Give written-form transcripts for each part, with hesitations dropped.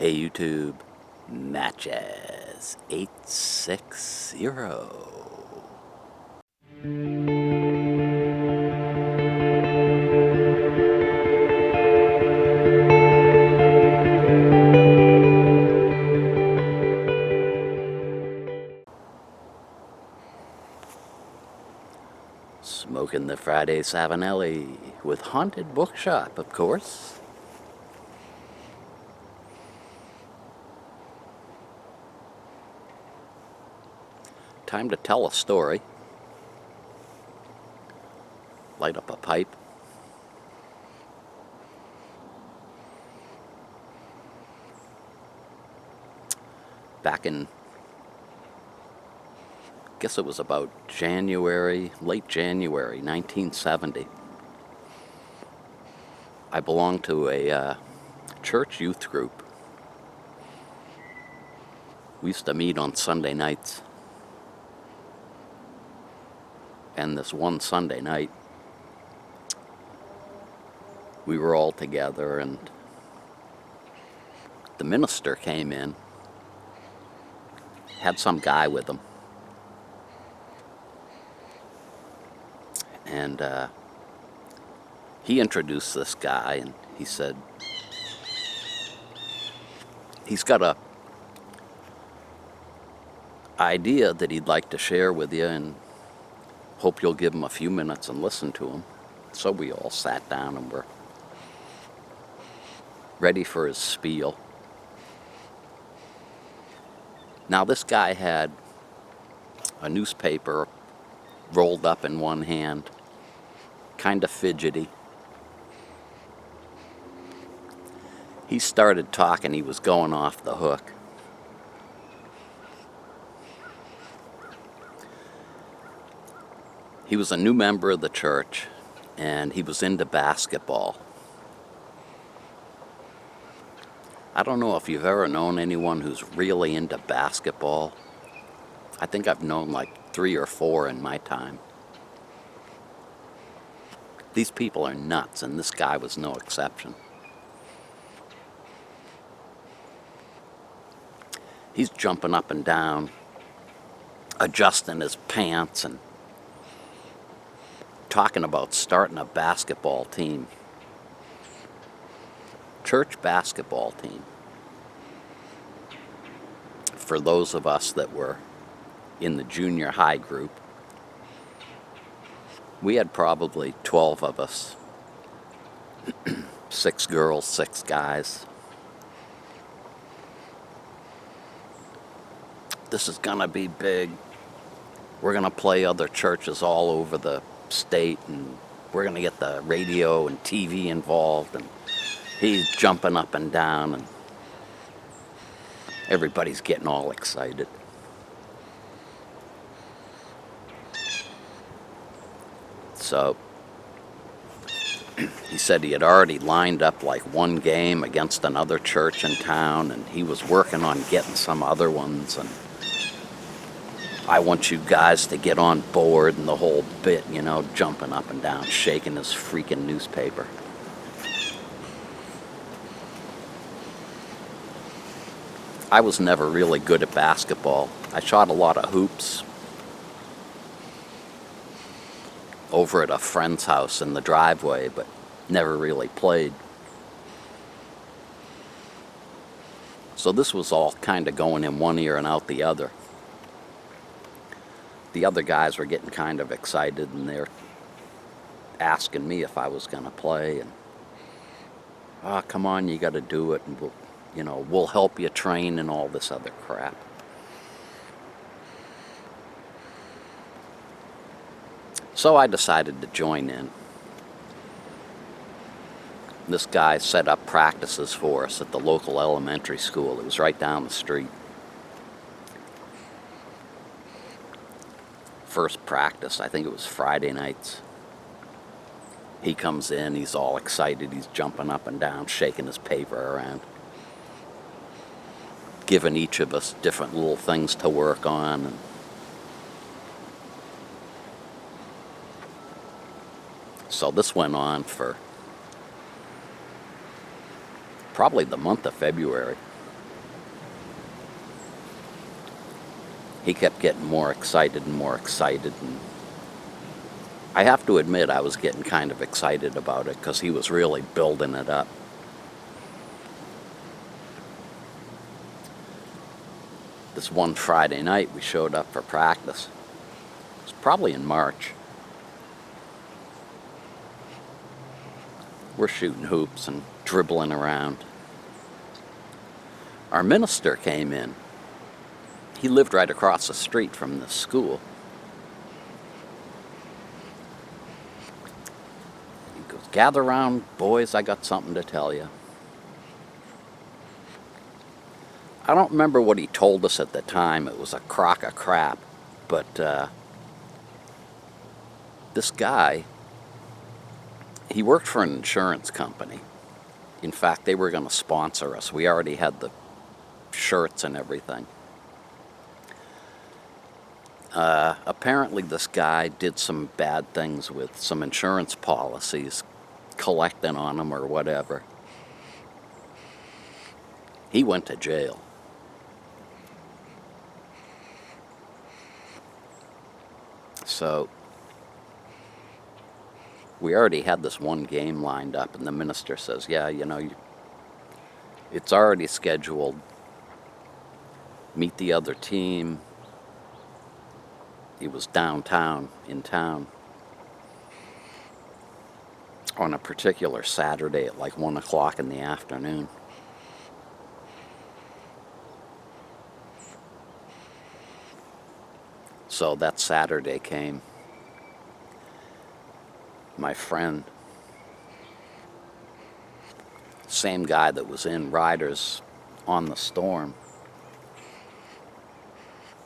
Hey YouTube, Matches 860. Smoking the Friday Savinelli with Haunted Bookshop, of course. Time to tell a story. Light up a pipe. Back in, I guess it was about late January 1970. I belonged to a church youth group. We used to meet on Sunday nights. And this one Sunday night, we were all together and the minister came in, had some guy with him. And he introduced this guy and he said, he's got a idea that he'd like to share with you and hope you'll give him a few minutes and listen to him. So we all sat down and were ready for his spiel. Now this guy had a newspaper rolled up in one hand, kind of fidgety. He started talking, he was going off the hook. He was a new member of the church, and he was into basketball. I don't know if you've ever known anyone who's really into basketball. I think I've known like 3 or 4 in my time. These people are nuts, and this guy was no exception. He's jumping up and down, adjusting his pants, and talking about starting a basketball team. Church basketball team. For those of us that were in the junior high group, we had probably 12 of us. 6 girls, 6 guys. This is gonna be big. We're gonna play other churches all over the state, and we're gonna get the radio and TV involved, and he's jumping up and down, and everybody's getting all excited. So he said he had already lined up like one game against another church in town, and he was working on getting some other ones, and I want you guys to get on board, and the whole bit, you know, jumping up and down, shaking his freaking newspaper. I was never really good at basketball. I shot a lot of hoops over at a friend's house in the driveway, but never really played. So this was all kind of going in one ear and out the other. The other guys were getting kind of excited, and they're asking me if I was going to play, and come on, you got to do it, and we'll help you train and all this other crap. So I decided to join in. This guy set up practices for us at the local elementary school. It was right down the street. First practice, I think it was Friday nights. He comes in, he's all excited, he's jumping up and down, shaking his paper around, giving each of us different little things to work on. And so this went on for probably the month of February. he kept getting more excited and more excited, and I have to admit I was getting kind of excited about it because he was really building it up. This one Friday night we showed up for practice. It was probably in March. We're shooting hoops and dribbling around. Our minister came in. He lived right across the street from this school. He goes, "Gather round, boys, I got something to tell you." I don't remember what he told us at the time. It was a crock of crap. But this guy, he worked for an insurance company. In fact, they were going to sponsor us. We already had the shirts and everything. Apparently this guy did some bad things with some insurance policies, collecting on them or whatever. He went to jail. So we already had this one game lined up, and the minister says, "Yeah, it's already scheduled. Meet the other team." He was downtown, in town, on a particular Saturday at like 1 o'clock in the afternoon. So that Saturday came. My friend, same guy that was in Riders on the Storm,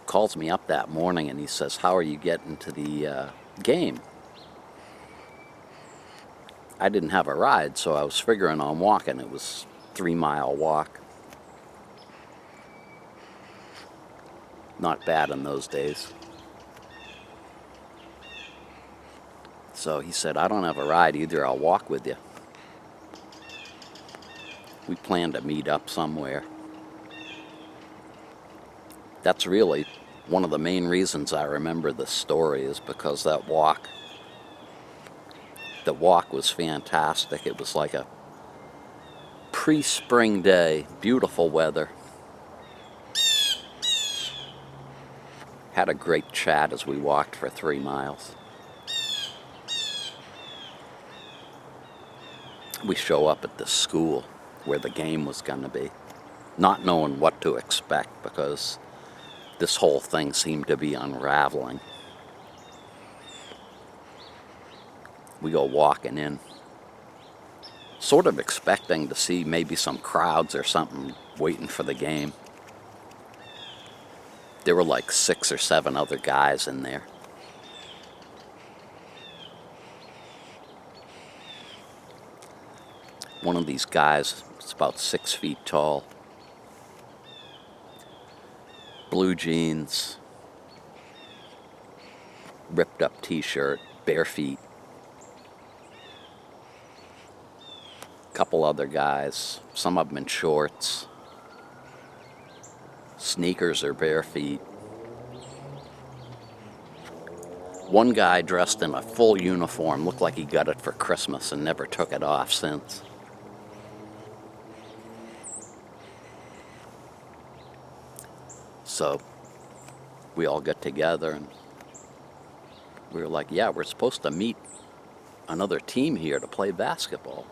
calls me up that morning and he says, "How are you getting to the game?" I didn't have a ride, so I was figuring on walking. It was a 3-mile walk. Not bad in those days. So he said, "I don't have a ride either. I'll walk with you." We planned to meet up somewhere. That's really one of the main reasons I remember this story, is because the walk was fantastic. It was like a pre-spring day, beautiful weather. Had a great chat as we walked for 3 miles. We show up at the school where the game was going to be, not knowing what to expect because this whole thing seemed to be unraveling. We go walking in, sort of expecting to see maybe some crowds or something waiting for the game. There were like 6 or 7 other guys in there. One of these guys is about 6 feet tall. Blue jeans, ripped up t-shirt, bare feet. Couple other guys, some of them in shorts, sneakers or bare feet. One guy dressed in a full uniform, looked like he got it for Christmas and never took it off since. So we all got together and we were like, "Yeah, we're supposed to meet another team here to play basketball."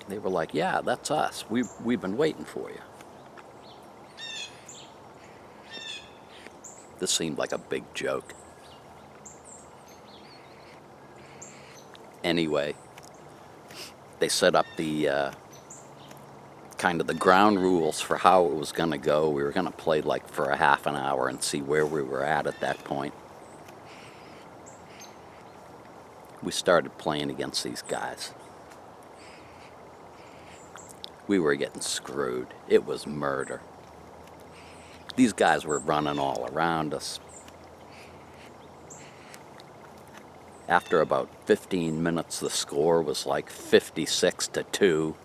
They were like, "Yeah, that's us. We've been waiting for you." This seemed like a big joke. Anyway, they set up the kind of the ground rules for how it was going to go. We were going to play like for a half an hour and see where we were at that point. We started playing against these guys. We were getting screwed. It was murder. These guys were running all around us. After about 15 minutes, the score was like 56-2,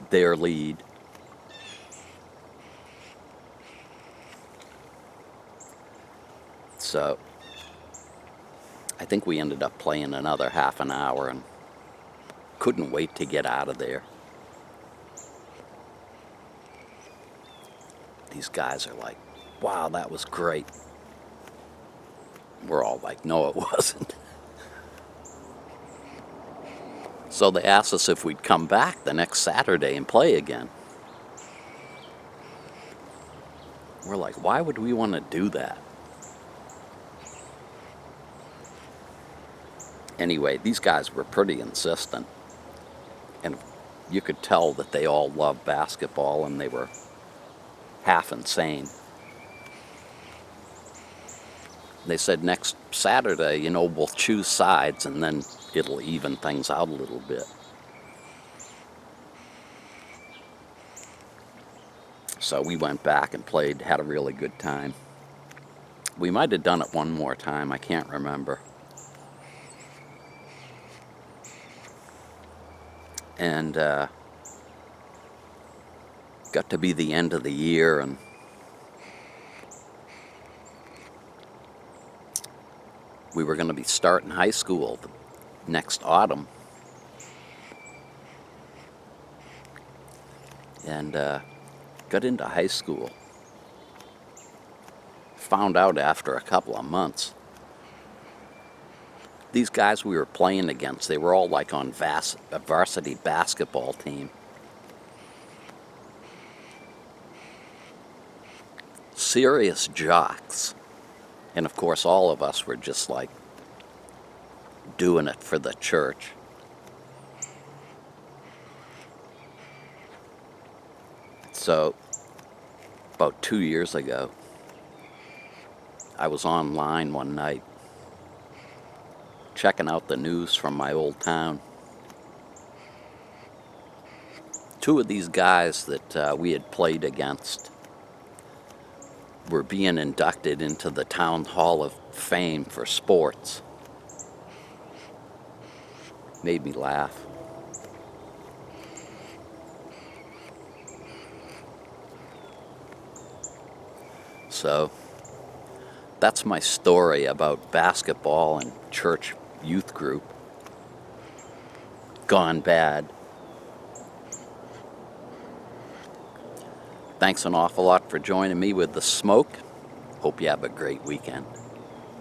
their lead. So I think we ended up playing another half an hour and couldn't wait to get out of there. These guys are like, wow, that was great. We're all like, no, it wasn't. So they asked us if we'd come back the next Saturday and play again. We're like, why would we want to do that? Anyway, these guys were pretty insistent. And you could tell that they all loved basketball and they were half insane. They said next Saturday, we'll choose sides and then it'll even things out a little bit. So we went back and played, had a really good time. We might have done it one more time, I can't remember. And got to be the end of the year, and we were going to be starting high school next autumn. And got into high school. Found out after a couple of months. These guys we were playing against, they were all like on a varsity basketball team. Serious jocks. And of course all of us were just like doing it for the church. So, about 2 years ago, I was online one night checking out the news from my old town. Two of these guys that we had played against were being inducted into the Town Hall of Fame for sports. Made me laugh. So, that's my story about basketball and church youth group gone bad. Thanks an awful lot for joining me with The Smoke. Hope you have a great weekend.